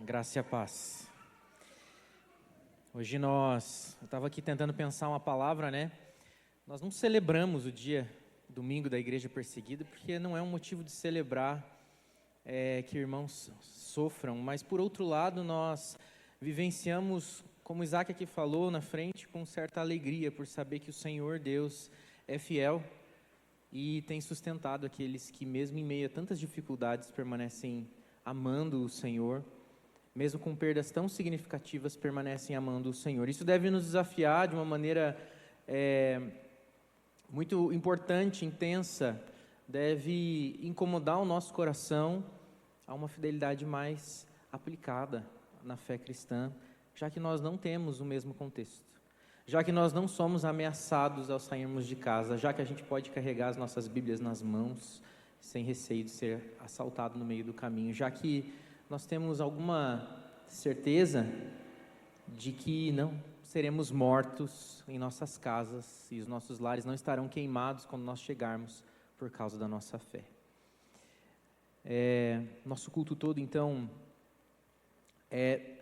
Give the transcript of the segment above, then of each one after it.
Graça e a paz. Hoje eu estava aqui tentando pensar uma palavra, né? Nós não celebramos o dia domingo da igreja perseguida, porque não é um motivo de celebrar que irmãos sofram, mas por outro lado nós vivenciamos, como Isaac aqui falou na frente, com certa alegria por saber que o Senhor Deus é fiel e tem sustentado aqueles que mesmo em meio a tantas dificuldades permanecem amando o Senhor, mesmo com perdas tão significativas, permanecem amando o Senhor. Isso deve nos desafiar de uma maneira muito importante, intensa, deve incomodar o nosso coração a uma fidelidade mais aplicada na fé cristã, já que nós não temos o mesmo contexto, já que nós não somos ameaçados ao sairmos de casa, já que a gente pode carregar as nossas Bíblias nas mãos, sem receio de ser assaltado no meio do caminho, já que nós temos alguma certeza de que não seremos mortos em nossas casas e os nossos lares não estarão queimados quando nós chegarmos por causa da nossa fé. Nosso culto todo, então, é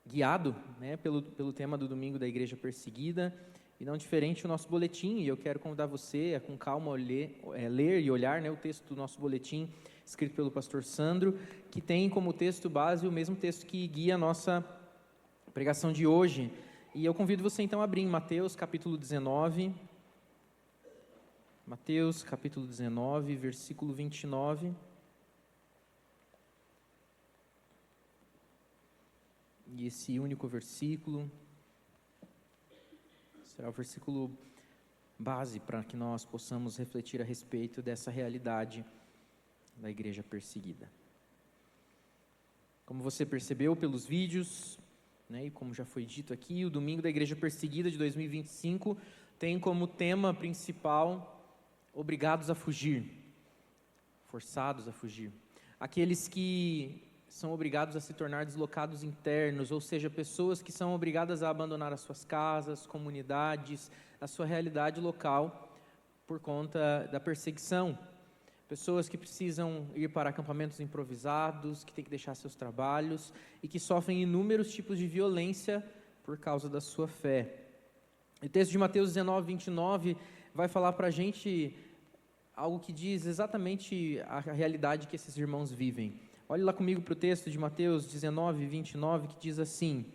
guiado, né, pelo tema do domingo da igreja perseguida, e não diferente o nosso boletim, e eu quero convidar você a com calma ler e olhar, né, o texto do nosso boletim, escrito pelo pastor Sandro, que tem como texto base o mesmo texto que guia a nossa pregação de hoje. E eu convido você então a abrir em Mateus capítulo 19, Mateus capítulo 19, versículo 29. E esse único versículo será o versículo base para que nós possamos refletir a respeito dessa realidade da igreja perseguida. Como você percebeu pelos vídeos, né, e como já foi dito aqui, o Domingo da Igreja Perseguida de 2025 tem como tema principal obrigados a fugir, forçados a fugir. Aqueles que são obrigados a se tornar deslocados internos, ou seja, pessoas que são obrigadas a abandonar as suas casas, comunidades, a sua realidade local por conta da perseguição. Pessoas que precisam ir para acampamentos improvisados, que têm que deixar seus trabalhos e que sofrem inúmeros tipos de violência por causa da sua fé. O texto de Mateus 19, 29 vai falar para a gente algo que diz exatamente a realidade que esses irmãos vivem. Olhe lá comigo para o texto de Mateus 19, 29, que diz assim: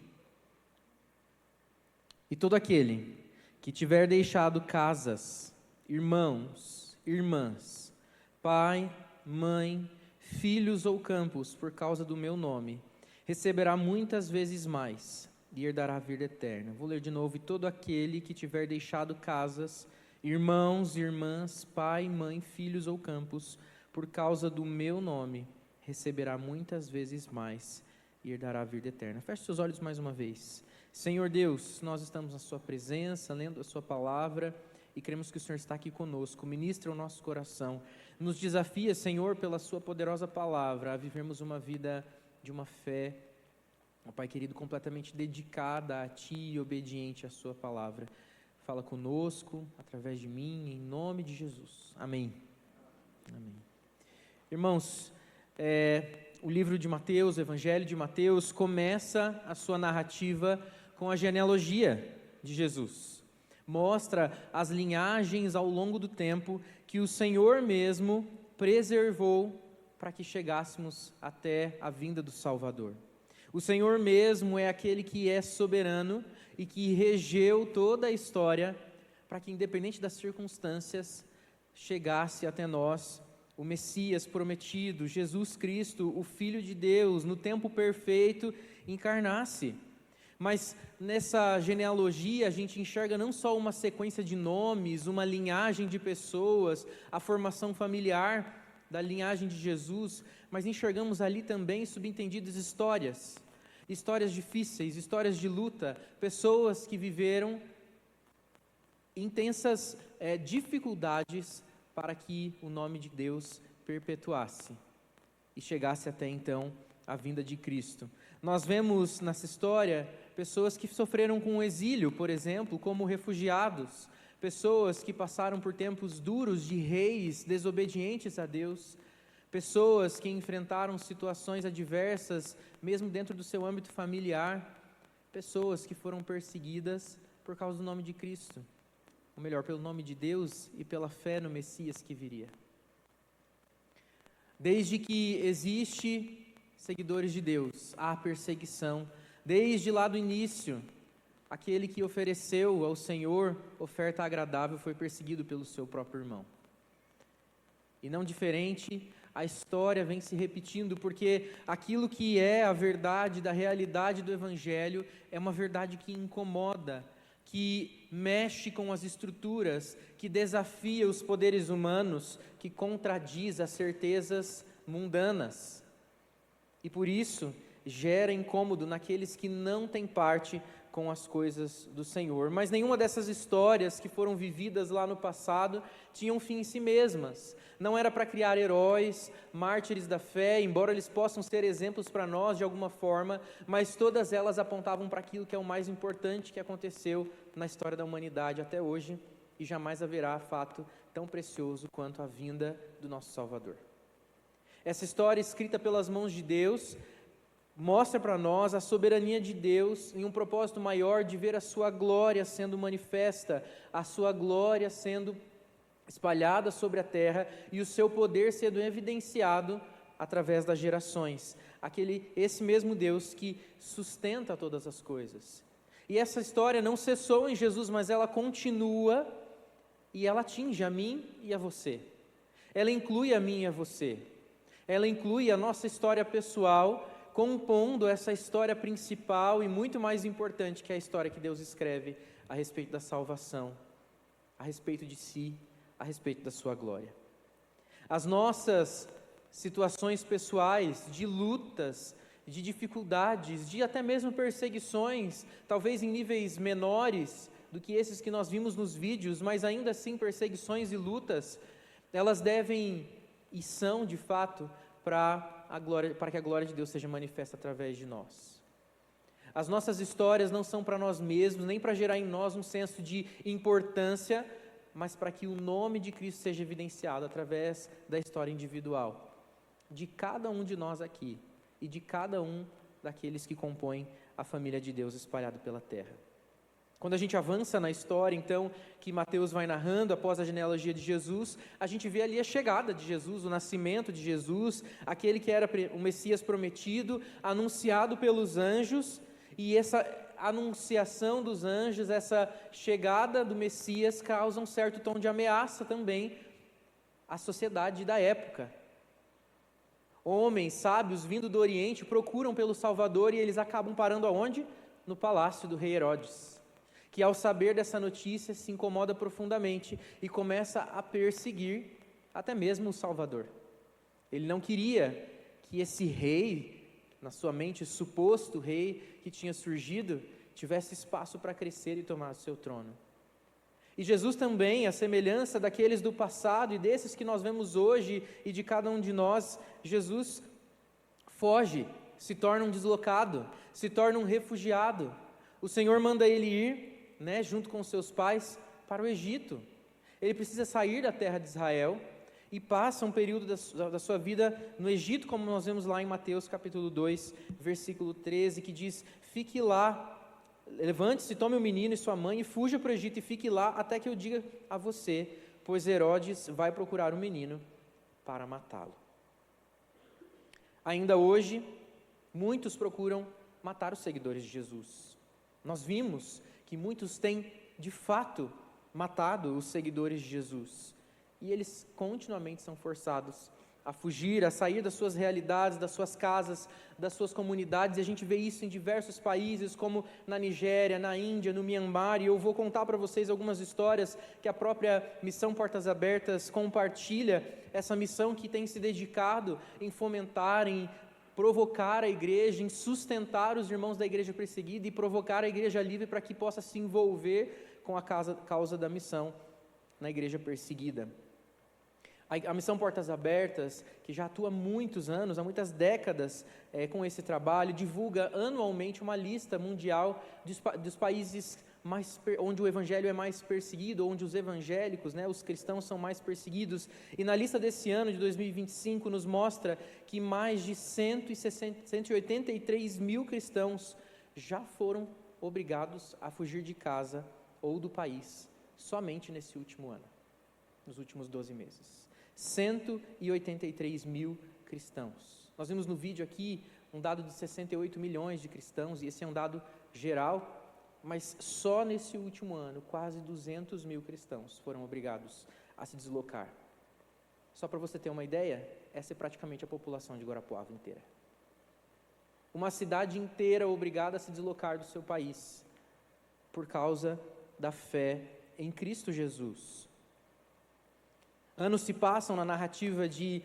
E todo aquele que tiver deixado casas, irmãos, irmãs, pai, mãe, filhos ou campos, por causa do meu nome, receberá muitas vezes mais e herdará a vida eterna. Vou ler de novo. E todo aquele que tiver deixado casas, irmãos, irmãs, pai, mãe, filhos ou campos, por causa do meu nome, receberá muitas vezes mais e herdará a vida eterna. Feche seus olhos mais uma vez. Senhor Deus, nós estamos na sua presença, lendo a sua palavra, e cremos que o Senhor está aqui conosco. Ministra o nosso coração. Nos desafia, Senhor, pela sua poderosa palavra, a vivermos uma vida de uma fé, ó Pai querido, completamente dedicada a Ti e obediente à sua palavra. Fala conosco, através de mim, em nome de Jesus. Amém. Amém. Irmãos, o livro de Mateus, o Evangelho de Mateus, começa a sua narrativa com a genealogia de Jesus. Mostra as linhagens ao longo do tempo que o Senhor mesmo preservou para que chegássemos até a vinda do Salvador. O Senhor mesmo é aquele que é soberano e que regeu toda a história para que, independente das circunstâncias, chegasse até nós o Messias prometido, Jesus Cristo, o Filho de Deus, no tempo perfeito, encarnasse. Mas nessa genealogia a gente enxerga não só uma sequência de nomes, uma linhagem de pessoas, a formação familiar da linhagem de Jesus, mas enxergamos ali também subentendidas histórias difíceis, histórias de luta, pessoas que viveram intensas dificuldades para que o nome de Deus perpetuasse e chegasse até então a vinda de Cristo. Nós vemos nessa história pessoas que sofreram com o exílio, por exemplo, como refugiados, pessoas que passaram por tempos duros de reis desobedientes a Deus, pessoas que enfrentaram situações adversas, mesmo dentro do seu âmbito familiar, pessoas que foram perseguidas por causa do nome de Cristo, ou melhor, pelo nome de Deus e pela fé no Messias que viria. Desde que existe seguidores de Deus, há perseguição. Desde lá do início, aquele que ofereceu ao Senhor oferta agradável foi perseguido pelo seu próprio irmão. E não diferente, a história vem se repetindo, porque aquilo que é a verdade da realidade do Evangelho é uma verdade que incomoda, que mexe com as estruturas, que desafia os poderes humanos, que contradiz as certezas mundanas. E por isso, gera incômodo naqueles que não têm parte com as coisas do Senhor. Mas nenhuma dessas histórias que foram vividas lá no passado tinham um fim em si mesmas. Não era para criar heróis, mártires da fé, embora eles possam ser exemplos para nós de alguma forma, mas todas elas apontavam para aquilo que é o mais importante que aconteceu na história da humanidade até hoje, e jamais haverá fato tão precioso quanto a vinda do nosso Salvador. Essa história escrita pelas mãos de Deus mostra para nós a soberania de Deus em um propósito maior de ver a sua glória sendo manifesta, a sua glória sendo espalhada sobre a terra e o seu poder sendo evidenciado através das gerações. Esse mesmo Deus que sustenta todas as coisas. E essa história não cessou em Jesus, mas ela continua e ela atinge a mim e a você. Ela inclui a mim e a você. Ela inclui a nossa história pessoal, compondo essa história principal e muito mais importante, que é a história que Deus escreve a respeito da salvação, a respeito de si, a respeito da sua glória. As nossas situações pessoais, de lutas, de dificuldades, de até mesmo perseguições, talvez em níveis menores do que esses que nós vimos nos vídeos, mas ainda assim perseguições e lutas, elas devem e são de fato para que a glória de Deus seja manifesta através de nós. As nossas histórias não são para nós mesmos, nem para gerar em nós um senso de importância, mas para que o nome de Cristo seja evidenciado através da história individual, de cada um de nós aqui, e de cada um daqueles que compõem a família de Deus espalhada pela terra. Quando a gente avança na história, então, que Mateus vai narrando após a genealogia de Jesus, a gente vê ali a chegada de Jesus, o nascimento de Jesus, aquele que era o Messias prometido, anunciado pelos anjos, e essa anunciação dos anjos, essa chegada do Messias causa um certo tom de ameaça também à sociedade da época. Homens sábios vindo do Oriente procuram pelo Salvador e eles acabam parando aonde? No palácio do rei Herodes, que ao saber dessa notícia se incomoda profundamente e começa a perseguir até mesmo o Salvador. Ele não queria que esse rei, na sua mente, suposto rei que tinha surgido, tivesse espaço para crescer e tomar o seu trono. E Jesus também, a semelhança daqueles do passado e desses que nós vemos hoje e de cada um de nós, Jesus foge, se torna um deslocado, se torna um refugiado. O Senhor manda ele ir, junto com seus pais, para o Egito. Ele precisa sair da terra de Israel e passa um período da sua vida no Egito, como nós vemos lá em Mateus capítulo 2, versículo 13, que diz: fique lá, levante-se, tome o menino e sua mãe e fuja para o Egito e fique lá até que eu diga a você, pois Herodes vai procurar o menino para matá-lo. Ainda hoje, muitos procuram matar os seguidores de Jesus. Nós vimos que muitos têm, de fato, matado os seguidores de Jesus. E eles continuamente são forçados a fugir, a sair das suas realidades, das suas casas, das suas comunidades. E a gente vê isso em diversos países, como na Nigéria, na Índia, no Mianmar. E eu vou contar para vocês algumas histórias que a própria Missão Portas Abertas compartilha. Essa missão que tem se dedicado em fomentar, em provocar a igreja, em sustentar os irmãos da igreja perseguida e provocar a igreja livre para que possa se envolver com a causa da missão na igreja perseguida. A Missão Portas Abertas, que já atua há muitos anos, há muitas décadas com esse trabalho, divulga anualmente uma lista mundial dos países onde o evangelho é mais perseguido, onde os evangélicos, os cristãos são mais perseguidos. E na lista desse ano, de 2025, nos mostra que mais de 183 mil cristãos já foram obrigados a fugir de casa ou do país, somente nesse último ano, nos últimos 12 meses. 183 mil cristãos. Nós vimos no vídeo aqui um dado de 68 milhões de cristãos, e esse é um dado geral, mas só nesse último ano, quase 200 mil cristãos foram obrigados a se deslocar. Só para você ter uma ideia, essa é praticamente a população de Guarapuava inteira. Uma cidade inteira obrigada a se deslocar do seu país, por causa da fé em Cristo Jesus. Anos se passam na narrativa de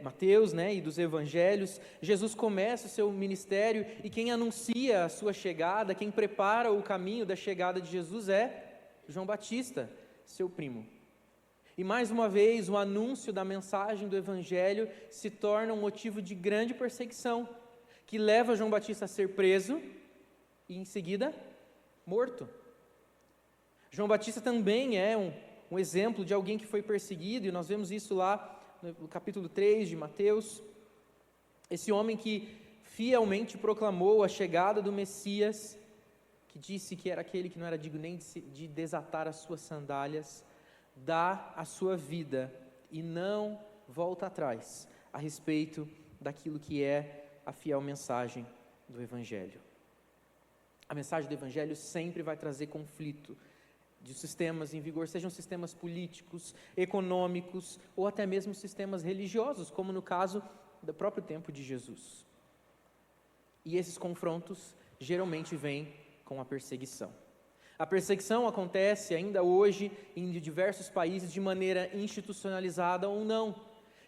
Mateus, e dos evangelhos. Jesus começa o seu ministério, e quem anuncia a sua chegada, quem prepara o caminho da chegada de Jesus é João Batista, seu primo. E mais uma vez, o anúncio da mensagem do evangelho se torna um motivo de grande perseguição, que leva João Batista a ser preso e em seguida morto. João Batista também é um exemplo de alguém que foi perseguido, e nós vemos isso lá no capítulo 3 de Mateus. Esse homem que fielmente proclamou a chegada do Messias, que disse que era aquele que não era digno nem de desatar as suas sandálias, dá a sua vida e não volta atrás a respeito daquilo que é a fiel mensagem do Evangelho. A mensagem do Evangelho sempre vai trazer conflito de sistemas em vigor, sejam sistemas políticos, econômicos ou até mesmo sistemas religiosos, como no caso do próprio tempo de Jesus. E esses confrontos geralmente vêm com a perseguição. A perseguição acontece ainda hoje em diversos países de maneira institucionalizada ou não,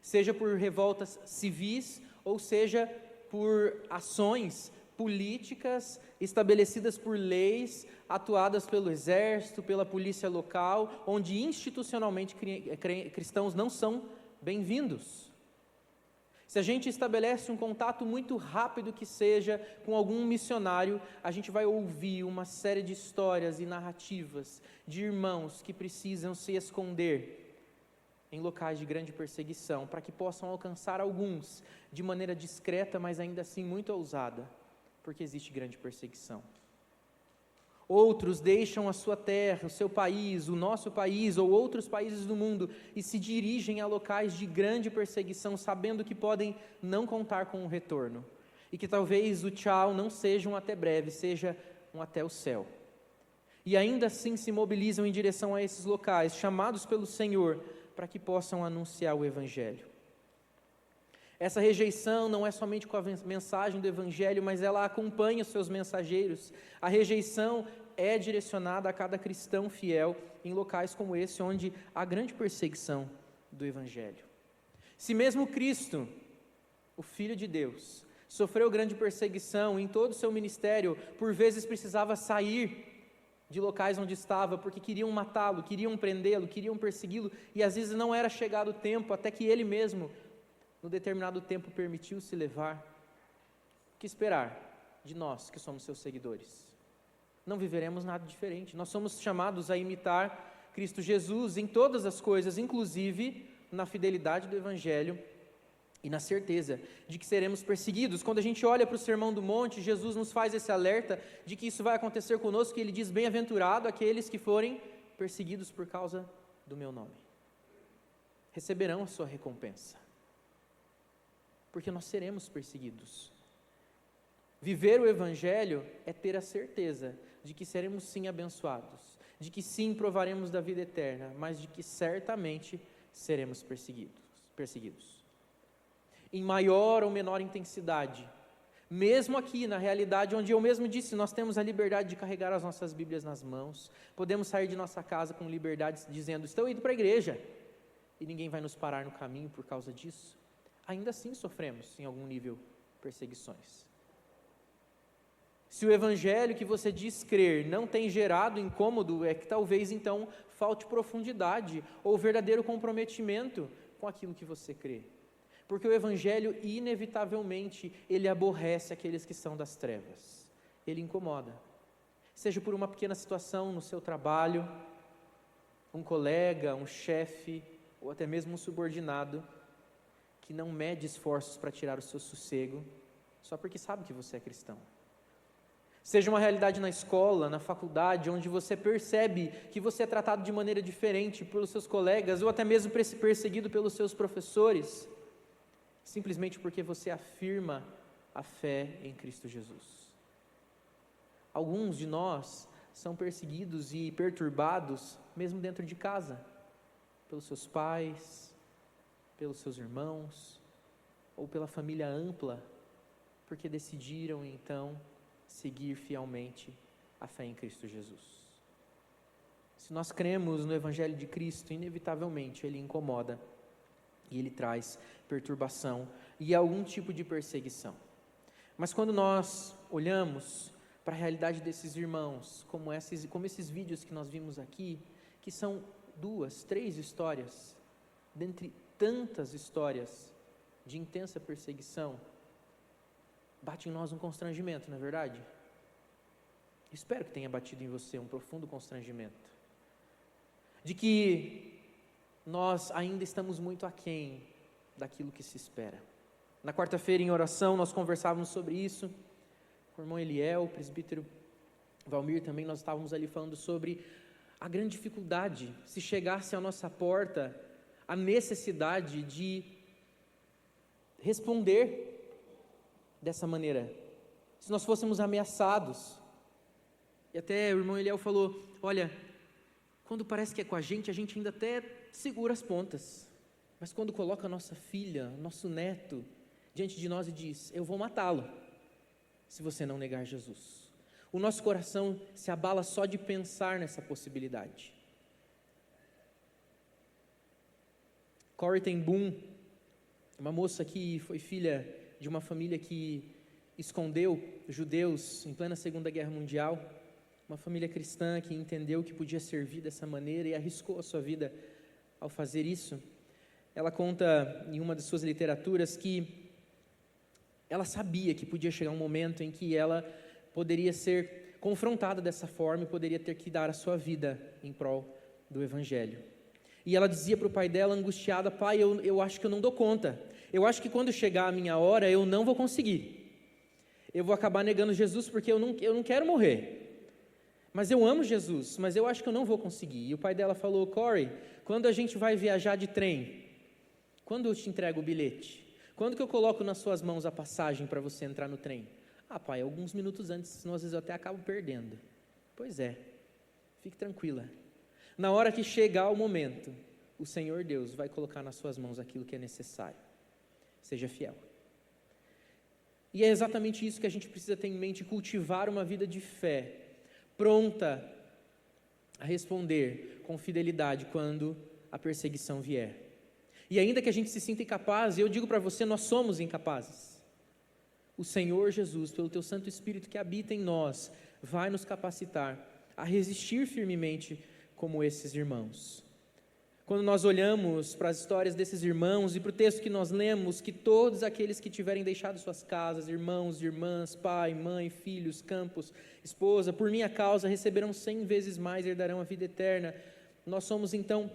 seja por revoltas civis ou seja por ações políticas estabelecidas por leis, atuadas pelo exército, pela polícia local, onde institucionalmente cristãos não são bem-vindos. Se a gente estabelece um contato muito rápido que seja com algum missionário, a gente vai ouvir uma série de histórias e narrativas de irmãos que precisam se esconder em locais de grande perseguição, para que possam alcançar alguns de maneira discreta, mas ainda assim muito ousada, porque existe grande perseguição. Outros deixam a sua terra, o seu país, o nosso país ou outros países do mundo e se dirigem a locais de grande perseguição, sabendo que podem não contar com um retorno e que talvez o tchau não seja um até breve, seja um até o céu. E ainda assim se mobilizam em direção a esses locais, chamados pelo Senhor, para que possam anunciar o Evangelho. Essa rejeição não é somente com a mensagem do Evangelho, mas ela acompanha os seus mensageiros. A rejeição é direcionada a cada cristão fiel em locais como esse, onde há grande perseguição do Evangelho. Se mesmo Cristo, o Filho de Deus, sofreu grande perseguição em todo o seu ministério, por vezes precisava sair de locais onde estava, porque queriam matá-lo, queriam prendê-lo, queriam persegui-lo, e às vezes não era chegado o tempo, até que ele mesmo, no determinado tempo, permitiu-se levar. O que esperar de nós que somos seus seguidores? Não viveremos nada diferente. Nós somos chamados a imitar Cristo Jesus em todas as coisas, inclusive na fidelidade do Evangelho e na certeza de que seremos perseguidos. Quando a gente olha para o Sermão do Monte, Jesus nos faz esse alerta de que isso vai acontecer conosco, e Ele diz: bem-aventurado aqueles que forem perseguidos por causa do meu nome. Receberão a sua recompensa, porque nós seremos perseguidos. Viver o Evangelho é ter a certeza de que seremos sim abençoados, de que sim provaremos da vida eterna, mas de que certamente seremos perseguidos. Em maior ou menor intensidade, mesmo aqui na realidade onde eu mesmo disse, nós temos a liberdade de carregar as nossas Bíblias nas mãos, podemos sair de nossa casa com liberdade dizendo: estou indo para a igreja, e ninguém vai nos parar no caminho por causa disso. Ainda assim sofremos, em algum nível, perseguições. Se o Evangelho que você diz crer não tem gerado incômodo, é que talvez então falte profundidade ou verdadeiro comprometimento com aquilo que você crê. Porque o Evangelho, inevitavelmente, ele aborrece aqueles que são das trevas. Ele incomoda. seja por uma pequena situação no seu trabalho, um colega, um chefe, ou até mesmo um subordinado, que não mede esforços para tirar o seu sossego, só porque sabe que você é cristão. Seja uma realidade na escola, na faculdade, onde você percebe que você é tratado de maneira diferente pelos seus colegas, ou até mesmo perseguido pelos seus professores, simplesmente porque você afirma a fé em Cristo Jesus. Alguns de nós são perseguidos e perturbados mesmo dentro de casa, pelos seus pais, pelos seus irmãos, ou pela família ampla, porque decidiram então seguir fielmente a fé em Cristo Jesus. Se nós cremos no Evangelho de Cristo, inevitavelmente ele incomoda e ele traz perturbação e algum tipo de perseguição. Mas quando nós olhamos para a realidade desses irmãos, como esses vídeos que nós vimos aqui, que são 2, 3 histórias, dentre tantas histórias de intensa perseguição, bate em nós um constrangimento, não é verdade? Espero que tenha batido em você um profundo constrangimento, de que nós ainda estamos muito aquém daquilo que se espera. Na quarta-feira, em oração, nós conversávamos sobre isso, com o irmão Eliel, o presbítero Valmir também, nós estávamos ali falando sobre a grande dificuldade, se chegasse à nossa porta, a necessidade de responder dessa maneira, se nós fôssemos ameaçados. E até o irmão Eliel falou, olha, quando parece que é com a gente ainda até segura as pontas, mas quando coloca a nossa filha, nosso neto, diante de nós e diz, eu vou matá-lo, se você não negar Jesus, o nosso coração se abala só de pensar nessa possibilidade. Corrie ten Boom, uma moça que foi filha de uma família que escondeu judeus em plena Segunda Guerra Mundial, uma família cristã que entendeu que podia servir dessa maneira e arriscou a sua vida ao fazer isso. Ela conta em uma de suas literaturas que ela sabia que podia chegar um momento em que ela poderia ser confrontada dessa forma e poderia ter que dar a sua vida em prol do Evangelho. E ela dizia para o pai dela, angustiada, pai, eu acho que eu não dou conta, eu acho que quando chegar a minha hora, eu não vou conseguir, eu vou acabar negando Jesus porque eu não quero morrer, mas eu amo Jesus, mas eu acho que eu não vou conseguir. E o pai dela falou, Corrie, quando a gente vai viajar de trem, quando eu te entrego o bilhete, quando que eu coloco nas suas mãos a passagem para você entrar no trem? Ah, pai, alguns minutos antes, senão às vezes eu até acabo perdendo. Pois é, fique tranquila. Na hora que chegar o momento, o Senhor Deus vai colocar nas suas mãos aquilo que é necessário. Seja fiel. E é exatamente isso que a gente precisa ter em mente, cultivar uma vida de fé, pronta a responder com fidelidade quando a perseguição vier. E ainda que a gente se sinta incapaz, eu digo para você, nós somos incapazes. O Senhor Jesus, pelo teu Santo Espírito que habita em nós, vai nos capacitar a resistir firmemente como esses irmãos. Quando nós olhamos para as histórias desses irmãos e para o texto que nós lemos, que todos aqueles que tiverem deixado suas casas, irmãos, irmãs, pai, mãe, filhos, campos, esposa, por minha causa receberão 100 vezes mais e herdarão a vida eterna. Nós somos então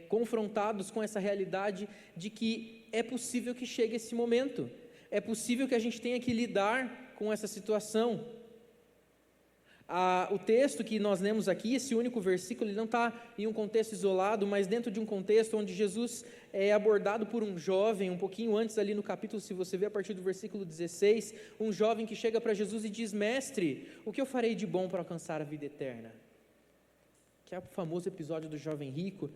confrontados com essa realidade de que é possível que chegue esse momento, é possível que a gente tenha que lidar com essa situação. O texto que nós lemos aqui, esse único versículo, ele não está em um contexto isolado, mas dentro de um contexto onde Jesus é abordado por um jovem, um pouquinho antes ali no capítulo, se você ver a partir do versículo 16, um jovem que chega para Jesus e diz, mestre, o que eu farei de bom para alcançar a vida eterna? Que é o famoso episódio do jovem rico.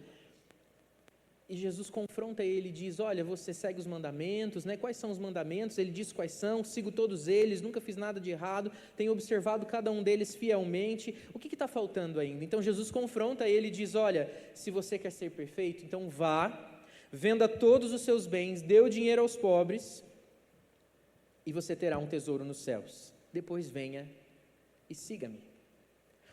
E Jesus confronta ele e diz, olha, você segue os mandamentos, né? Quais são os mandamentos? Ele diz quais são, sigo todos eles, nunca fiz nada de errado, tenho observado cada um deles fielmente, o que está faltando ainda? Então Jesus confronta ele e diz, olha, se você quer ser perfeito, então vá, venda todos os seus bens, dê o dinheiro aos pobres, e você terá um tesouro nos céus, depois venha e siga-me.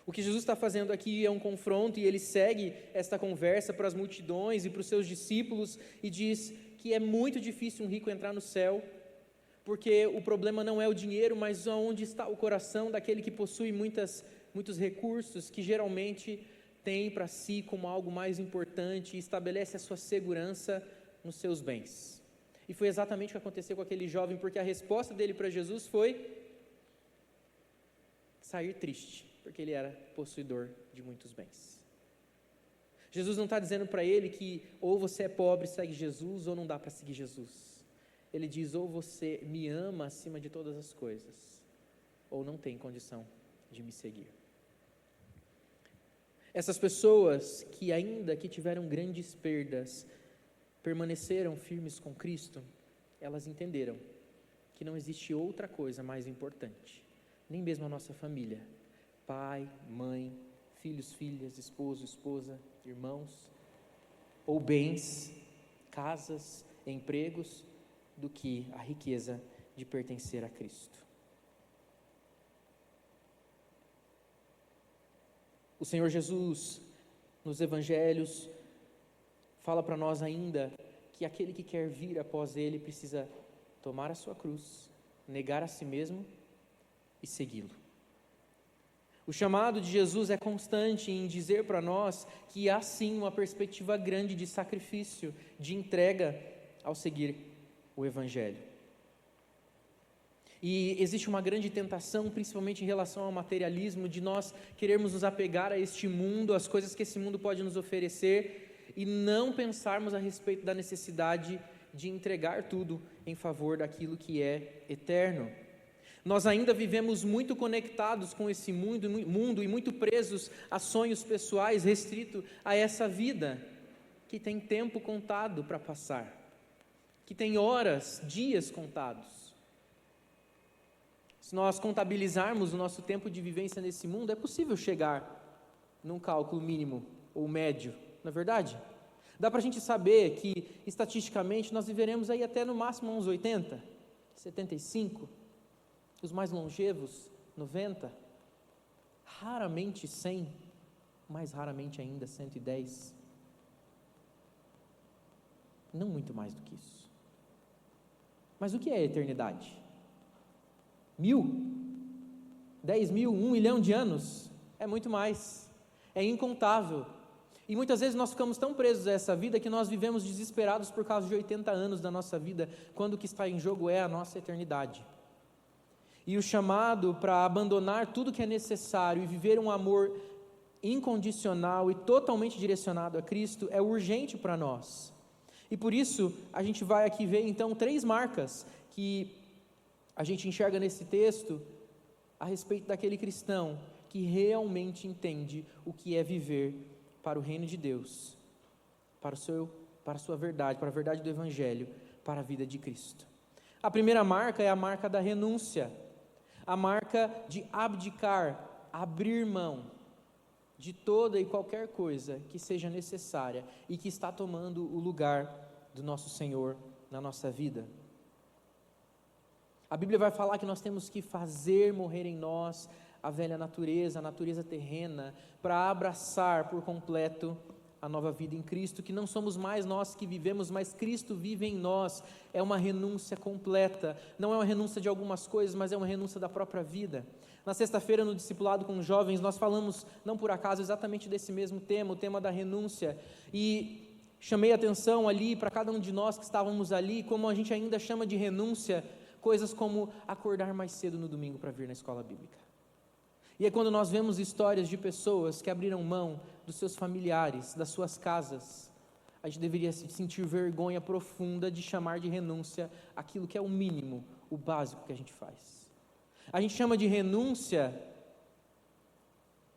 O que Jesus está fazendo aqui é um confronto e ele segue esta conversa para as multidões e para os seus discípulos e diz que é muito difícil um rico entrar no céu, Porque o problema não é o dinheiro, mas onde está o coração daquele que possui muitos recursos, que geralmente tem para si como algo mais importante e estabelece a sua segurança nos seus bens. E foi exatamente o que aconteceu com aquele jovem, porque a resposta dele para Jesus foi sair triste, porque ele era possuidor de muitos bens. Jesus não está dizendo para ele que ou você é pobre e segue Jesus, ou não dá para seguir Jesus. Ele diz, ou você me ama acima de todas as coisas, ou não tem condição de me seguir. Essas pessoas que ainda que tiveram grandes perdas, permaneceram firmes com Cristo, elas entenderam que não existe outra coisa mais importante, nem mesmo a nossa família, pai, mãe, filhos, filhas, esposo, esposa, irmãos, ou bens, casas, empregos, do que a riqueza de pertencer a Cristo. O Senhor Jesus, nos Evangelhos, fala para nós ainda que aquele que quer vir após Ele precisa tomar a sua cruz, negar a si mesmo e segui-lo. O chamado de Jesus é constante em dizer para nós que há sim uma perspectiva grande de sacrifício, de entrega ao seguir o Evangelho. E existe uma grande tentação, principalmente em relação ao materialismo, de nós querermos nos apegar a este mundo, às coisas que esse mundo pode nos oferecer, e não pensarmos a respeito da necessidade de entregar tudo em favor daquilo que é eterno. Nós ainda vivemos muito conectados com esse mundo e muito presos a sonhos pessoais, restrito a essa vida, que tem tempo contado para passar, que tem horas, dias contados. Se nós contabilizarmos o nosso tempo de vivência nesse mundo, é possível chegar num cálculo mínimo ou médio, não é verdade? Dá para a gente saber que, estatisticamente, nós viveremos aí até no máximo uns 80, 75, os mais longevos, 90, raramente 100, mais raramente ainda 110, não muito mais do que isso. Mas o que é a eternidade? 1000? 10.000? 1 milhão de anos? É muito mais, é incontável. E muitas vezes nós ficamos tão presos a essa vida que nós vivemos desesperados por causa de 80 anos da nossa vida, quando o que está em jogo é a nossa eternidade. E o chamado para abandonar tudo que é necessário e viver um amor incondicional e totalmente direcionado a Cristo é urgente para nós. E por isso, a gente vai aqui ver então 3 marcas que a gente enxerga nesse texto a respeito daquele cristão que realmente entende o que é viver para o reino de Deus, para a sua verdade, para a verdade do Evangelho, para a vida de Cristo. A primeira marca é a marca da renúncia, a marca de abdicar, abrir mão de toda e qualquer coisa que seja necessária e que está tomando o lugar do nosso Senhor na nossa vida. A Bíblia vai falar que nós temos que fazer morrer em nós a velha natureza, a natureza terrena, para abraçar por completo a nova vida em Cristo, que não somos mais nós que vivemos, mas Cristo vive em nós. É uma renúncia completa, não é uma renúncia de algumas coisas, mas é uma renúncia da própria vida. Na sexta-feira, no discipulado com os jovens, nós falamos, não por acaso, exatamente desse mesmo tema, o tema da renúncia, e chamei atenção ali para cada um de nós que estávamos ali, como a gente ainda chama de renúncia, coisas como acordar mais cedo no domingo para vir na escola bíblica. E é quando nós vemos histórias de pessoas que abriram mão dos seus familiares, das suas casas, a gente deveria sentir vergonha profunda de chamar de renúncia aquilo que é o mínimo, o básico que a gente faz. A gente chama de renúncia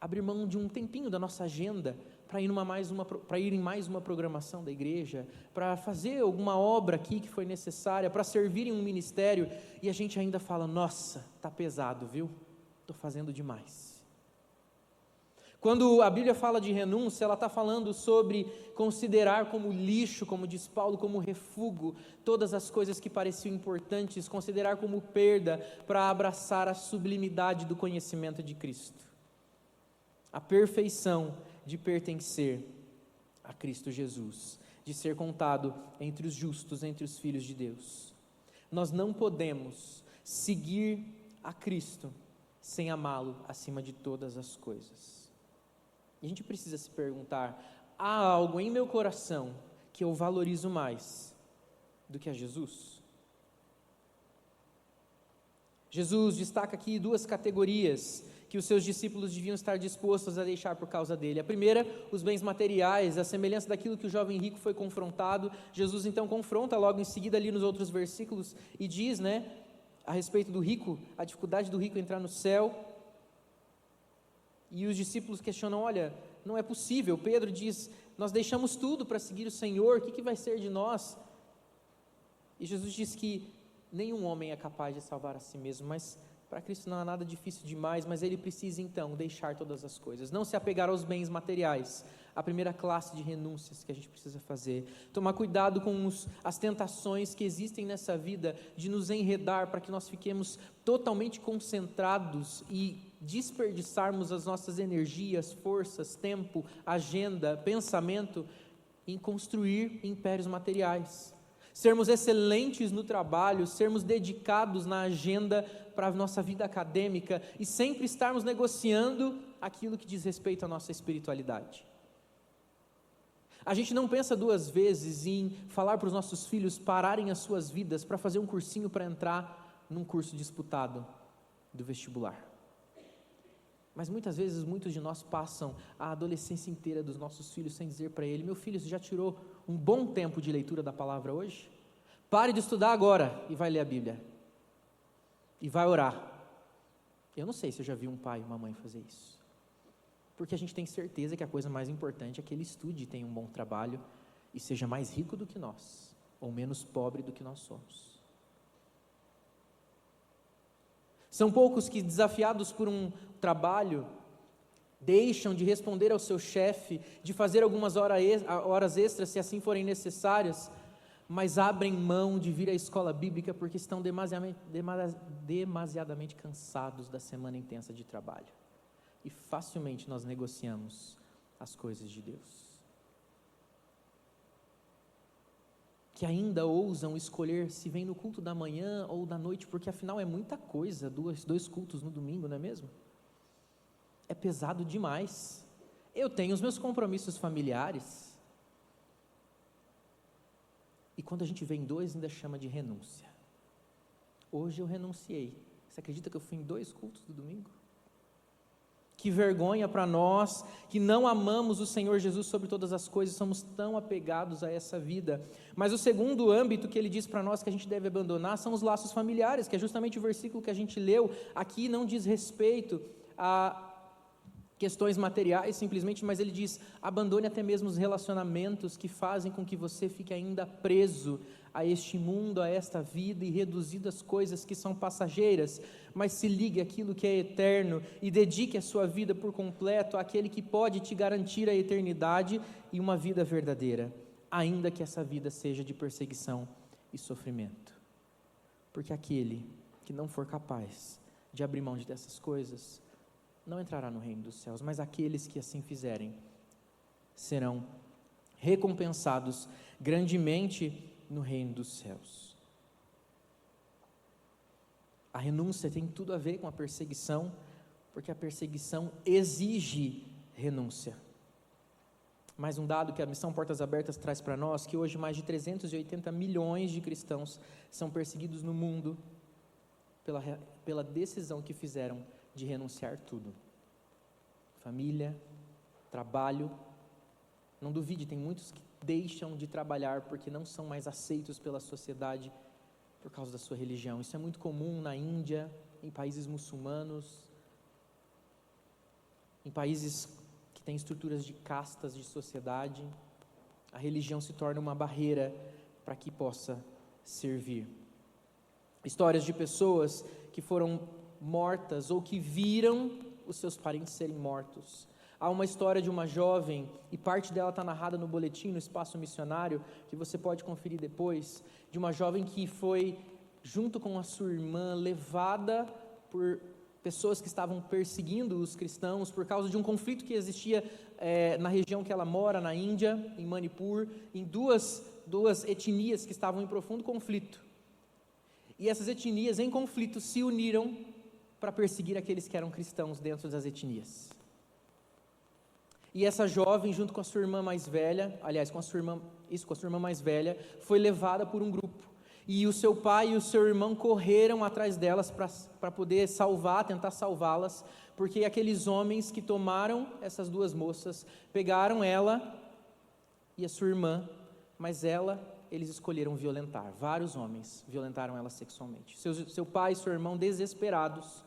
abrir mão de um tempinho da nossa agenda para ir em mais uma programação da igreja, para fazer alguma obra aqui que foi necessária, para servir em um ministério, e a gente ainda fala, nossa, está pesado, viu? Estou fazendo demais. Quando a Bíblia fala de renúncia, ela está falando sobre considerar como lixo, como diz Paulo, como refúgio, todas as coisas que pareciam importantes, considerar como perda para abraçar a sublimidade do conhecimento de Cristo. A perfeição de pertencer a Cristo Jesus, de ser contado entre os justos, entre os filhos de Deus. Nós não podemos seguir a Cristo sem amá-lo acima de todas as coisas. E a gente precisa se perguntar: há algo em meu coração que eu valorizo mais do que a Jesus? Jesus destaca aqui duas categorias que os seus discípulos deviam estar dispostos a deixar por causa dele. A primeira, os bens materiais, a semelhança daquilo que o jovem rico foi confrontado. Jesus então confronta logo em seguida ali nos outros versículos e diz, a respeito do rico, a dificuldade do rico entrar no céu. E os discípulos questionam: olha, não é possível. Pedro diz: nós deixamos tudo para seguir o Senhor, o que vai ser de nós? E Jesus diz que nenhum homem é capaz de salvar a si mesmo, mas para Cristo não há nada difícil demais, mas ele precisa então deixar todas as coisas, não se apegar aos bens materiais, a primeira classe de renúncias que a gente precisa fazer, tomar cuidado com as tentações que existem nessa vida, de nos enredar para que nós fiquemos totalmente concentrados e desperdiçarmos as nossas energias, forças, tempo, agenda, pensamento, em construir impérios materiais, sermos excelentes no trabalho, sermos dedicados na agenda para a nossa vida acadêmica e sempre estarmos negociando aquilo que diz respeito à nossa espiritualidade. A gente não pensa duas vezes em falar para os nossos filhos pararem as suas vidas para fazer um cursinho para entrar num curso disputado do vestibular. Mas muitas vezes, muitos de nós passam a adolescência inteira dos nossos filhos sem dizer para ele: meu filho, você já tirou um bom tempo de leitura da palavra hoje? Pare de estudar agora e vai ler a Bíblia. E vai orar. Eu não sei se eu já vi um pai e uma mãe fazer isso. Porque a gente tem certeza que a coisa mais importante é que ele estude e tenha um bom trabalho e seja mais rico do que nós, ou menos pobre do que nós somos. São poucos que, desafiados por um trabalho, deixam de responder ao seu chefe, de fazer algumas horas extras, se assim forem necessárias, mas abrem mão de vir à escola bíblica porque estão demasiadamente cansados da semana intensa de trabalho. E facilmente nós negociamos as coisas de Deus. Que ainda ousam escolher se vem no culto da manhã ou da noite, porque afinal é muita coisa, dois cultos no domingo, não é mesmo? É pesado demais. Eu tenho os meus compromissos familiares. E quando a gente vê em dois, ainda chama de renúncia. Hoje eu renunciei. Você acredita que eu fui em 2 cultos do domingo? Que vergonha para nós, que não amamos o Senhor Jesus sobre todas as coisas, somos tão apegados a essa vida. Mas o segundo âmbito que ele diz para nós que a gente deve abandonar são os laços familiares, que é justamente o versículo que a gente leu. Aqui não diz respeito a questões materiais simplesmente, mas ele diz: abandone até mesmo os relacionamentos que fazem com que você fique ainda preso a este mundo, a esta vida, e reduzido às coisas que são passageiras, mas se ligue àquilo que é eterno e dedique a sua vida por completo àquele que pode te garantir a eternidade e uma vida verdadeira, ainda que essa vida seja de perseguição e sofrimento, porque aquele que não for capaz de abrir mão dessas coisas não entrará no reino dos céus, mas aqueles que assim fizerem serão recompensados grandemente no reino dos céus. A renúncia tem tudo a ver com a perseguição, porque a perseguição exige renúncia. Mais um dado que a Missão Portas Abertas traz para nós, que hoje mais de 380 milhões de cristãos são perseguidos no mundo pela decisão que fizeram de renunciar tudo. Família, trabalho. Não duvide, tem muitos que deixam de trabalhar porque não são mais aceitos pela sociedade por causa da sua religião. Isso é muito comum na Índia, em países muçulmanos, em países que têm estruturas de castas de sociedade. A religião se torna uma barreira para que possa servir. Histórias de pessoas que foram mortas ou que viram os seus parentes serem mortos. Há uma história de uma jovem, e parte dela está narrada no boletim, no Espaço Missionário, que você pode conferir depois, de uma jovem que foi, junto com a sua irmã, levada por pessoas que estavam perseguindo os cristãos por causa de um conflito que existia na região que ela mora, na Índia, em Manipur, em duas etnias que estavam em profundo conflito. E essas etnias em conflito se uniram para perseguir aqueles que eram cristãos dentro das etnias. E essa jovem, junto com a sua irmã mais velha, aliás, com a sua irmã mais velha, foi levada por um grupo. E o seu pai e o seu irmão correram atrás delas para poder tentar salvá-las, porque aqueles homens que tomaram essas duas moças, pegaram ela e a sua irmã, mas eles escolheram violentar. Vários homens violentaram ela sexualmente. Seu pai e seu irmão, desesperados,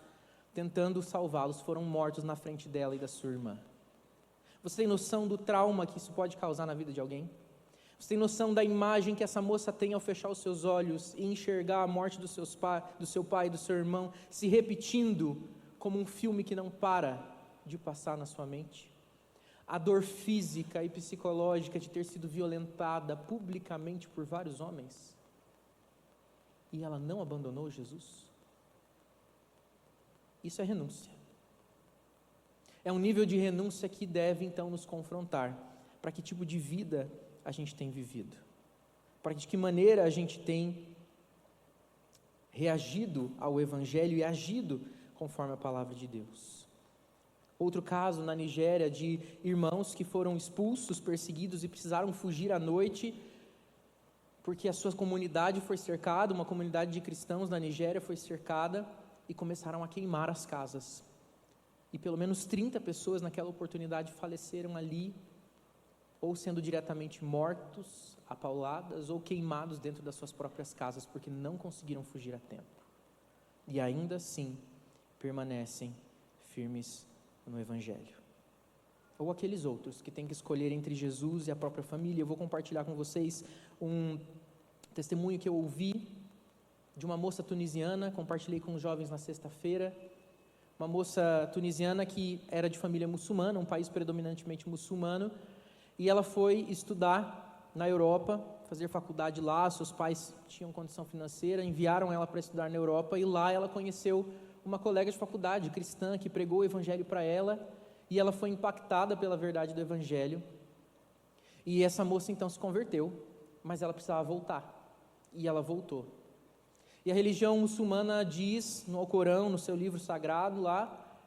tentando salvá-los, foram mortos na frente dela e da sua irmã. Você tem noção do trauma que isso pode causar na vida de alguém? Você tem noção da imagem que essa moça tem ao fechar os seus olhos e enxergar a morte do seu pai e do seu irmão se repetindo como um filme que não para de passar na sua mente? A dor física e psicológica de ter sido violentada publicamente por vários homens? E ela não abandonou Jesus? Isso é renúncia. É um nível de renúncia que deve então nos confrontar. Para que tipo de vida a gente tem vivido? Para de que maneira a gente tem reagido ao Evangelho e agido conforme a palavra de Deus? Outro caso na Nigéria de irmãos que foram expulsos, perseguidos e precisaram fugir à noite, porque a sua comunidade foi cercada, uma comunidade de cristãos na Nigéria foi cercada, e começaram a queimar as casas. E pelo menos 30 pessoas naquela oportunidade faleceram ali, ou sendo diretamente mortos, apauladas, ou queimados dentro das suas próprias casas, porque não conseguiram fugir a tempo. E ainda assim, permanecem firmes no Evangelho. Ou aqueles outros que têm que escolher entre Jesus e a própria família. Eu vou compartilhar com vocês um testemunho que eu ouvi de uma moça tunisiana, compartilhei com os jovens na sexta-feira. Uma moça tunisiana que era de família muçulmana, um país predominantemente muçulmano, e ela foi estudar na Europa, fazer faculdade lá. Seus pais tinham condição financeira, enviaram ela para estudar na Europa, e lá ela conheceu uma colega de faculdade cristã que pregou o Evangelho para ela, e ela foi impactada pela verdade do Evangelho, e essa moça então se converteu, mas ela precisava voltar, e ela voltou. E a religião muçulmana diz no Alcorão, no seu livro sagrado lá,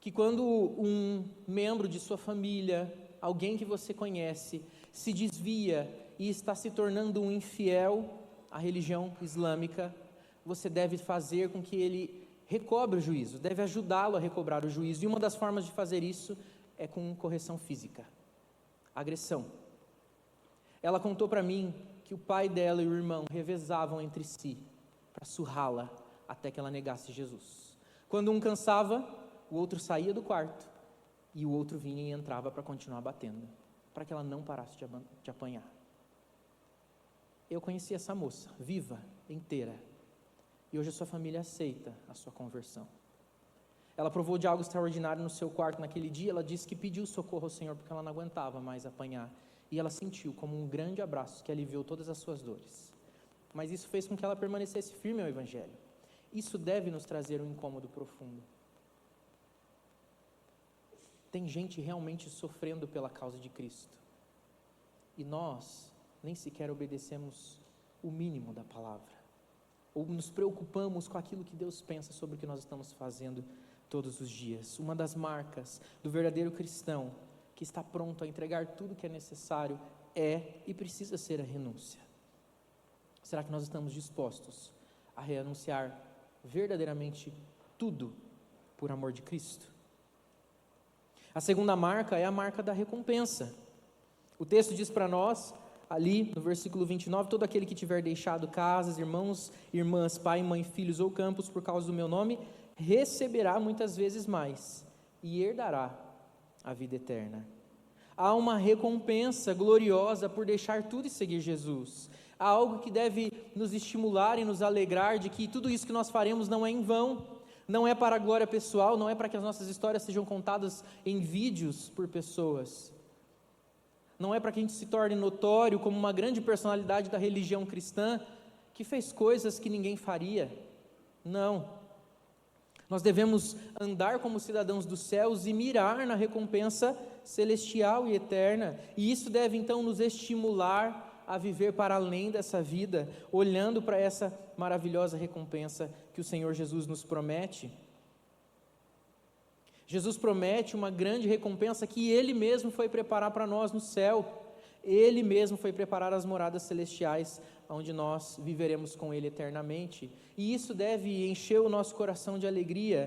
que quando um membro de sua família, alguém que você conhece, se desvia e está se tornando um infiel à religião islâmica, você deve fazer com que ele recobre o juízo, deve ajudá-lo a recobrar o juízo. E uma das formas de fazer isso é com correção física, agressão. Ela contou para mim que o pai dela e o irmão revezavam entre si para surrá-la até que ela negasse Jesus. Quando um cansava, o outro saía do quarto e o outro vinha e entrava para continuar batendo, para que ela não parasse de apanhar. Eu conheci essa moça, viva, inteira, e hoje a sua família aceita a sua conversão. Ela provou de algo extraordinário no seu quarto naquele dia. Ela disse que pediu socorro ao Senhor porque ela não aguentava mais apanhar, e ela sentiu como um grande abraço que aliviou todas as suas dores. Mas isso fez com que ela permanecesse firme ao Evangelho. Isso deve nos trazer um incômodo profundo. Tem gente realmente sofrendo pela causa de Cristo, e nós nem sequer obedecemos o mínimo da palavra, ou nos preocupamos com aquilo que Deus pensa sobre o que nós estamos fazendo todos os dias. Uma das marcas do verdadeiro cristão, que está pronto a entregar tudo que é necessário, é e precisa ser a renúncia. Será que nós estamos dispostos a renunciar verdadeiramente tudo por amor de Cristo? A segunda marca é a marca da recompensa. O texto diz para nós, ali no versículo 29, todo aquele que tiver deixado casas, irmãos, irmãs, pai, mãe, filhos ou campos por causa do meu nome, receberá muitas vezes mais e herdará a vida eterna. Há uma recompensa gloriosa por deixar tudo e seguir Jesus. Há algo que deve nos estimular e nos alegrar de que tudo isso que nós faremos não é em vão, não é para a glória pessoal, não é para que as nossas histórias sejam contadas em vídeos por pessoas, não é para que a gente se torne notório como uma grande personalidade da religião cristã que fez coisas que ninguém faria. Não. Nós devemos andar como cidadãos dos céus e mirar na recompensa celestial e eterna, e isso deve então nos estimular a viver para além dessa vida, olhando para essa maravilhosa recompensa que o Senhor Jesus nos promete. Jesus promete uma grande recompensa que Ele mesmo foi preparar para nós no céu. Ele mesmo foi preparar as moradas celestiais, onde nós viveremos com Ele eternamente. E isso deve encher o nosso coração de alegria.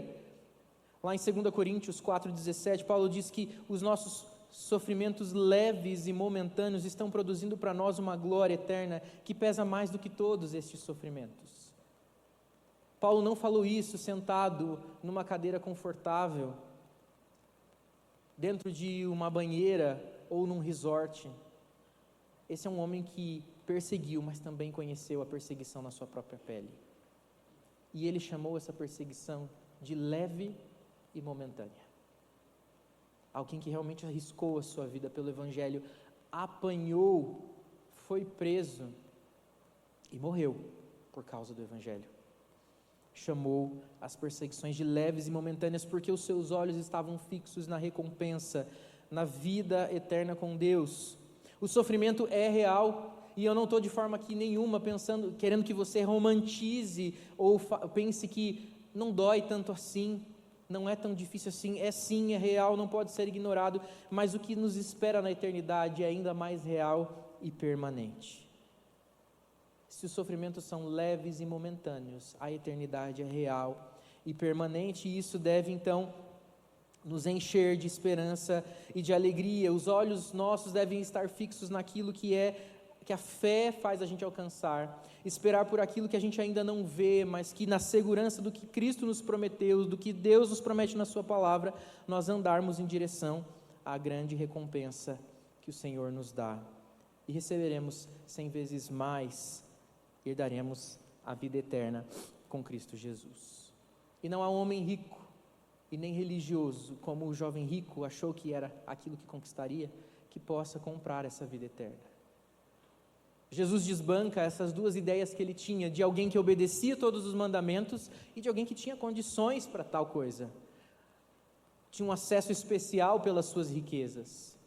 Lá em 2 Coríntios 4,17, Paulo diz que os nossos sofrimentos leves e momentâneos estão produzindo para nós uma glória eterna que pesa mais do que todos estes sofrimentos. Paulo não falou isso sentado numa cadeira confortável, dentro de uma banheira ou num resort. Esse é um homem que perseguiu, mas também conheceu a perseguição na sua própria pele. E ele chamou essa perseguição de leve e momentânea. Alguém que realmente arriscou a sua vida pelo Evangelho, apanhou, foi preso e morreu por causa do Evangelho. Chamou as perseguições de leves e momentâneas porque os seus olhos estavam fixos na recompensa, na vida eterna com Deus. O sofrimento é real e eu não estou de forma aqui nenhuma querendo que você romantize ou pense que não dói tanto assim, não é tão difícil assim. É sim, é real, não pode ser ignorado, mas o que nos espera na eternidade é ainda mais real e permanente. Se os sofrimentos são leves e momentâneos, a eternidade é real e permanente, e isso deve então nos encher de esperança e de alegria. Os olhos nossos devem estar fixos naquilo que a fé faz a gente alcançar, esperar por aquilo que a gente ainda não vê, mas que na segurança do que Cristo nos prometeu, do que Deus nos promete na sua palavra, nós andarmos em direção à grande recompensa que o Senhor nos dá, e receberemos 100 vezes mais, herdaremos a vida eterna com Cristo Jesus. E não há homem rico e nem religioso, como o jovem rico achou que era aquilo que conquistaria, que possa comprar essa vida eterna. Jesus desbanca essas duas ideias que ele tinha, de alguém que obedecia todos os mandamentos e de alguém que tinha condições para tal coisa, tinha um acesso especial pelas suas riquezas.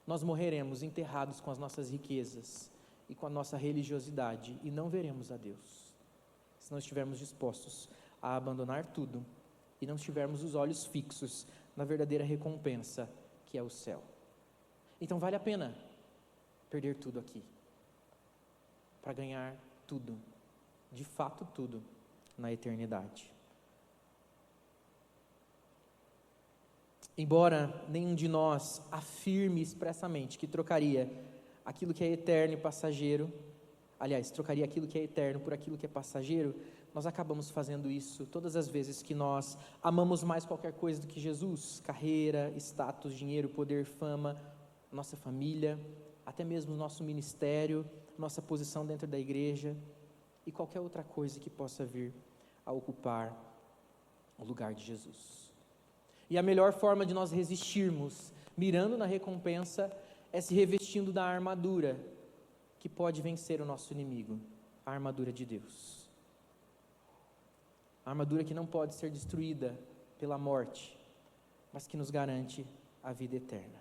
Nós morreremos enterrados com as nossas riquezas e com a nossa religiosidade, e não veremos a Deus, se não estivermos dispostos a abandonar tudo, e não tivermos os olhos fixos na verdadeira recompensa, que é o céu. Então vale a pena perder tudo aqui, para ganhar tudo, de fato tudo, na eternidade. Embora nenhum de nós afirme expressamente que trocaria aquilo que é eterno e passageiro, trocaria aquilo que é eterno por aquilo que é passageiro, nós acabamos fazendo isso todas as vezes que nós amamos mais qualquer coisa do que Jesus: carreira, status, dinheiro, poder, fama, nossa família, até mesmo nosso ministério, nossa posição dentro da igreja e qualquer outra coisa que possa vir a ocupar o lugar de Jesus. E a melhor forma de nós resistirmos, mirando na recompensa, é se revestindo da armadura que pode vencer o nosso inimigo, a armadura de Deus. A armadura que não pode ser destruída pela morte, mas que nos garante a vida eterna.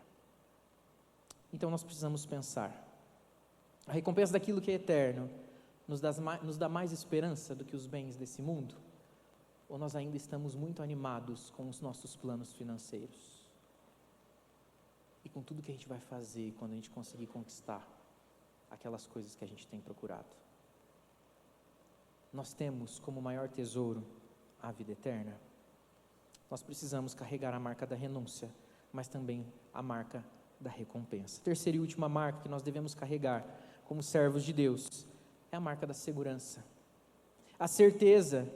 Então nós precisamos pensar: a recompensa daquilo que é eterno nos dá mais esperança do que os bens desse mundo? Ou nós ainda estamos muito animados com os nossos planos financeiros? E com tudo que a gente vai fazer quando a gente conseguir conquistar aquelas coisas que a gente tem procurado? Nós temos como maior tesouro a vida eterna. Nós precisamos carregar a marca da renúncia, mas também a marca da recompensa. Terceira e última marca que nós devemos carregar como servos de Deus é a marca da segurança. A certeza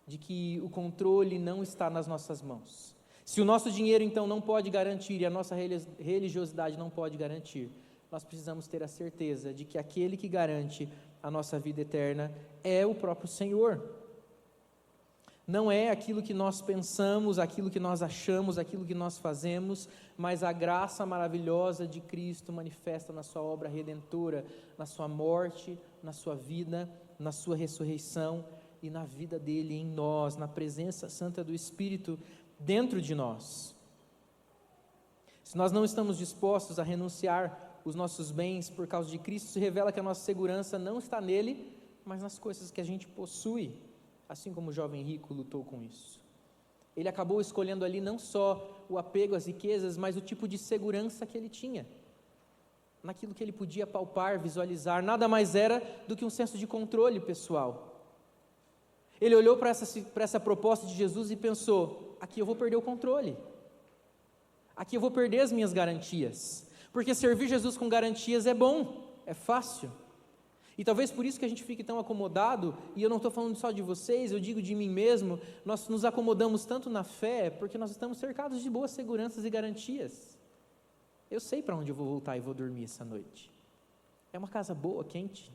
de que o controle não está nas nossas mãos. Se o nosso dinheiro então não pode garantir e a nossa religiosidade não pode garantir, nós precisamos ter a certeza de que aquele que garante a nossa vida eterna é o próprio Senhor. Não é aquilo que nós pensamos, aquilo que nós achamos, aquilo que nós fazemos, mas a graça maravilhosa de Cristo manifesta na sua obra redentora, na sua morte, na sua vida, na sua ressurreição e na vida dele em nós, na presença santa do Espírito dentro de nós. Se nós não estamos dispostos a renunciar os nossos bens por causa de Cristo, se revela que a nossa segurança não está nele, mas nas coisas que a gente possui, assim como o jovem rico lutou com isso. Ele acabou escolhendo ali não só o apego às riquezas, mas o tipo de segurança que ele tinha. Naquilo que ele podia palpar, visualizar, nada mais era do que um senso de controle pessoal. Ele olhou para essa proposta de Jesus e pensou: aqui eu vou perder o controle, aqui eu vou perder as minhas garantias, porque servir Jesus com garantias é bom, é fácil. E talvez por isso que a gente fique tão acomodado, e eu não estou falando só de vocês, eu digo de mim mesmo, nós nos acomodamos tanto na fé, porque nós estamos cercados de boas seguranças e garantias. Eu sei para onde eu vou voltar e vou dormir essa noite. É uma casa boa, quente.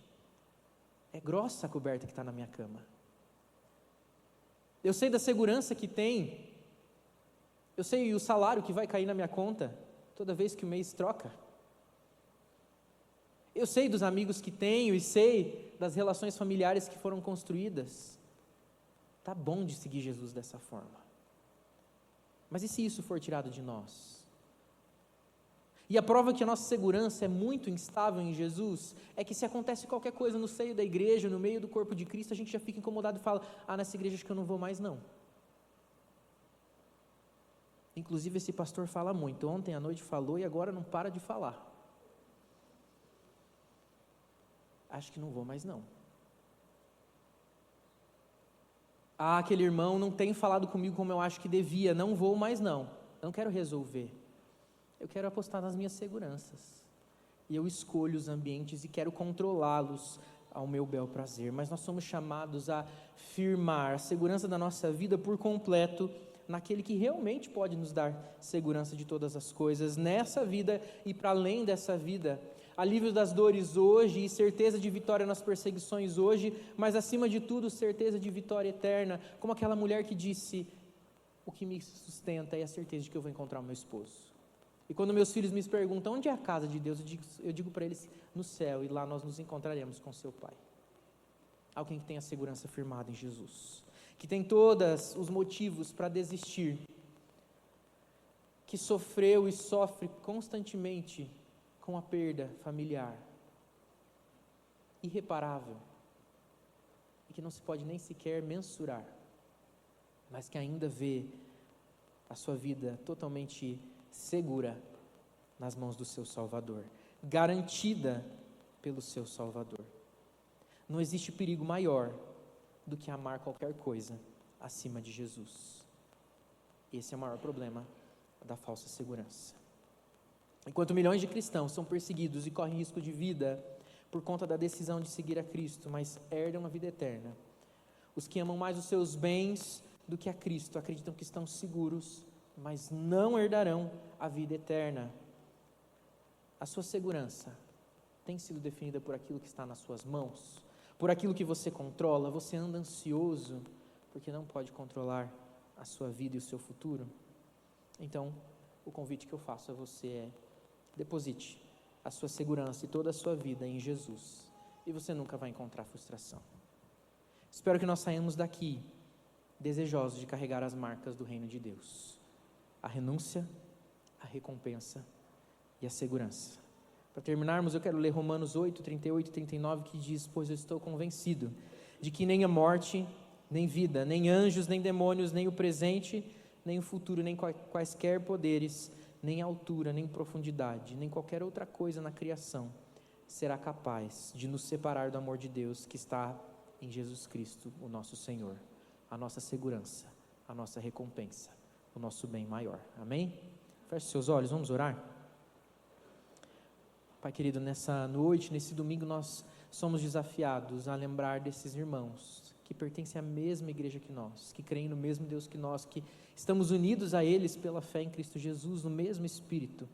É grossa a coberta que está na minha cama. Eu sei da segurança que tem. Eu sei o salário que vai cair na minha conta toda vez que o mês troca. Eu sei dos amigos que tenho e sei das relações familiares que foram construídas. Tá bom de seguir Jesus dessa forma. Mas e se isso for tirado de nós? E a prova que a nossa segurança é muito instável em Jesus é que se acontece qualquer coisa no seio da igreja, no meio do corpo de Cristo, a gente já fica incomodado e fala: nessa igreja acho que eu não vou mais não. Inclusive esse pastor fala muito, ontem à noite falou e agora não para de falar. Acho que não vou mais não. Aquele irmão não tem falado comigo como eu acho que devia, não vou mais não. Eu não quero resolver. Eu quero apostar nas minhas seguranças. E eu escolho os ambientes e quero controlá-los ao meu bel prazer. Mas nós somos chamados a firmar a segurança da nossa vida por completo naquele que realmente pode nos dar segurança de todas as coisas, nessa vida e para além dessa vida. Alívio das dores hoje e certeza de vitória nas perseguições hoje, mas acima de tudo, certeza de vitória eterna, como aquela mulher que disse: o que me sustenta é a certeza de que eu vou encontrar o meu esposo. E quando meus filhos me perguntam onde é a casa de Deus, eu digo para eles: no céu, e lá nós nos encontraremos com seu Pai. Alguém que tem a segurança firmada em Jesus, que tem todos os motivos para desistir, que sofreu e sofre constantemente com a perda familiar, irreparável, e que não se pode nem sequer mensurar, mas que ainda vê a sua vida totalmente segura nas mãos do seu Salvador, garantida pelo seu Salvador. Não existe perigo maior do que amar qualquer coisa acima de Jesus. Esse é o maior problema da falsa segurança. Enquanto milhões de cristãos são perseguidos e correm risco de vida por conta da decisão de seguir a Cristo, mas herdam a vida eterna, os que amam mais os seus bens do que a Cristo acreditam que estão seguros, mas não herdarão a vida eterna. A sua segurança tem sido definida por aquilo que está nas suas mãos, por aquilo que você controla. Você anda ansioso porque não pode controlar a sua vida e o seu futuro? Então, o convite que eu faço a você é: deposite a sua segurança e toda a sua vida em Jesus, e você nunca vai encontrar frustração. Espero que nós saímos daqui desejosos de carregar as marcas do reino de Deus: a renúncia, a recompensa e a segurança. Para terminarmos, eu quero ler Romanos 8, 38 e 39, que diz: pois eu estou convencido de que nem a morte, nem vida, nem anjos, nem demônios, nem o presente, nem o futuro, nem quaisquer poderes, nem altura, nem profundidade, nem qualquer outra coisa na criação será capaz de nos separar do amor de Deus que está em Jesus Cristo, o nosso Senhor, a nossa segurança, a nossa recompensa, o nosso bem maior. Amém? Feche seus olhos, vamos orar? Pai querido, nessa noite, nesse domingo, nós somos desafiados a lembrar desses irmãos que pertencem à mesma igreja que nós, que creem no mesmo Deus que nós, que estamos unidos a eles pela fé em Cristo Jesus, no mesmo Espírito.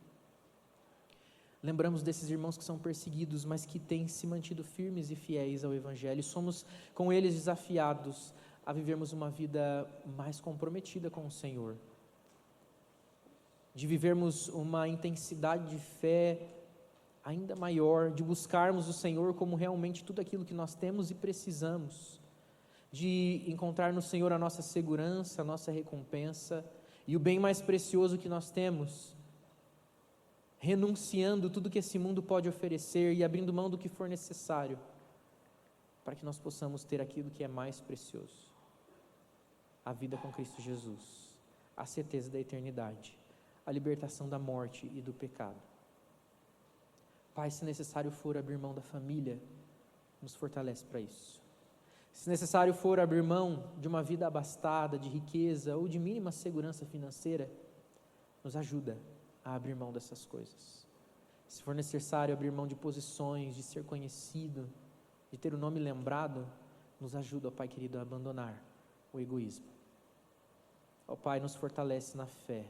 Lembramos desses irmãos que são perseguidos, mas que têm se mantido firmes e fiéis ao Evangelho. Somos com eles desafiados a vivermos uma vida mais comprometida com o Senhor, de vivermos uma intensidade de fé ainda maior, de buscarmos o Senhor como realmente tudo aquilo que nós temos e precisamos, de encontrar no Senhor a nossa segurança, a nossa recompensa e o bem mais precioso que nós temos, renunciando tudo que esse mundo pode oferecer e abrindo mão do que for necessário para que nós possamos ter aquilo que é mais precioso: a vida com Cristo Jesus, a certeza da eternidade, a libertação da morte e do pecado. Pai, se necessário for abrir mão da família, nos fortalece para isso. Se necessário for abrir mão de uma vida abastada, de riqueza ou de mínima segurança financeira, nos ajuda a abrir mão dessas coisas. Se for necessário abrir mão de posições, de ser conhecido, de ter o nome lembrado, nos ajuda, ó Pai querido, a abandonar o egoísmo. Ó Pai, nos fortalece na fé,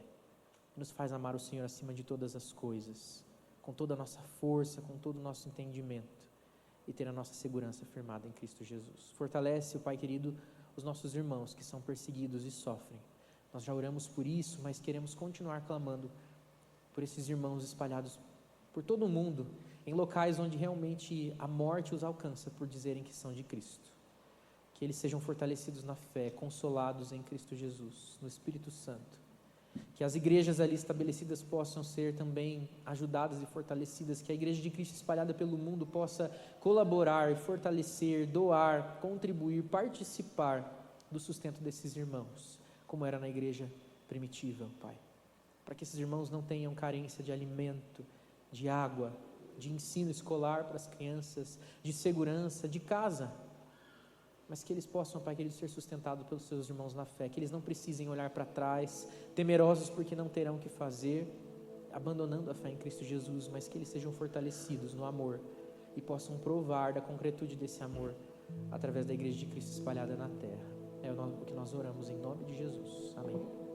nos faz amar o Senhor acima de todas as coisas, com toda a nossa força, com todo o nosso entendimento, e ter a nossa segurança firmada em Cristo Jesus. Fortalece, Pai querido, os nossos irmãos que são perseguidos e sofrem. Nós já oramos por isso, mas queremos continuar clamando por esses irmãos espalhados por todo o mundo, em locais onde realmente a morte os alcança por dizerem que são de Cristo. Que eles sejam fortalecidos na fé, consolados em Cristo Jesus, no Espírito Santo. Que as igrejas ali estabelecidas possam ser também ajudadas e fortalecidas, que a igreja de Cristo espalhada pelo mundo possa colaborar, fortalecer, doar, contribuir, participar do sustento desses irmãos, como era na igreja primitiva, Pai. Para que esses irmãos não tenham carência de alimento, de água, de ensino escolar para as crianças, de segurança, de casa, mas que eles possam, Pai querido, ser sustentados pelos seus irmãos na fé, que eles não precisem olhar para trás, temerosos porque não terão o que fazer, abandonando a fé em Cristo Jesus, mas que eles sejam fortalecidos no amor e possam provar da concretude desse amor através da igreja de Cristo espalhada na terra. É o que nós oramos em nome de Jesus. Amém.